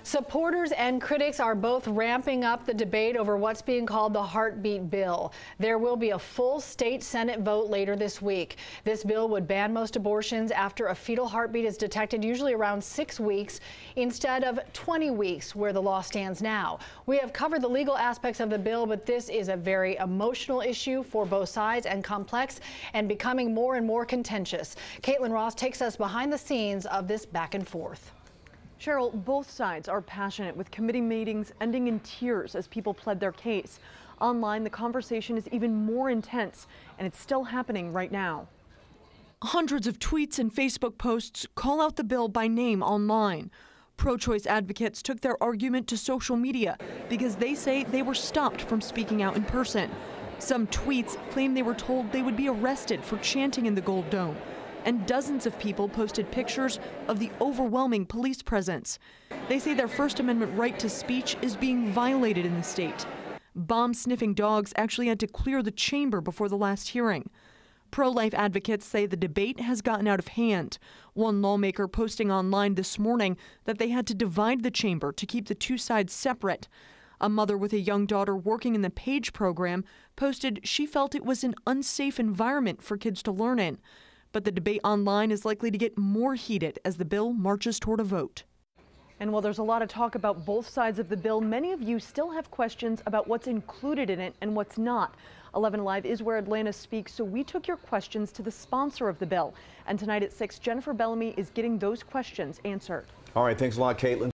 Supporters and critics are both ramping up the debate over what's being called the heartbeat bill. There will be a full state Senate vote later this week. This bill would ban most abortions after a fetal heartbeat is detected, usually around 6 weeks instead of 20 weeks where the law stands now. We have covered the legal aspects of the bill, but this is a very emotional issue for both sides and complex and becoming more and more contentious. Caitlin Ross takes us behind the scenes of this back and forth. Cheryl, both sides are passionate, with committee meetings ending in tears as people pled their case. Online, the conversation is even more intense, and it's still happening right now. Hundreds of tweets and Facebook posts call out the bill by name online. Pro-choice advocates took their argument to social media because they say they were stopped from speaking out in person. Some tweets claim they were told they would be arrested for chanting in the Gold Dome. And dozens of people posted pictures of the overwhelming police presence. They say their First Amendment right to speech is being violated in the state. Bomb-sniffing dogs actually had to clear the chamber before the last hearing. Pro-life advocates say the debate has gotten out of hand. One lawmaker posting online this morning that they had to divide the chamber to keep the two sides separate. A mother with a young daughter working in the PAGE program posted she felt it was an unsafe environment for kids to learn in. But the debate online is likely to get more heated as the bill marches toward a vote. And while there's a lot of talk about both sides of the bill, many of you still have questions about what's included in it and what's not. 11 Live is where Atlanta speaks, so we took your questions to the sponsor of the bill. And tonight at 6, Jennifer Bellamy is getting those questions answered. All right, thanks a lot, Caitlin.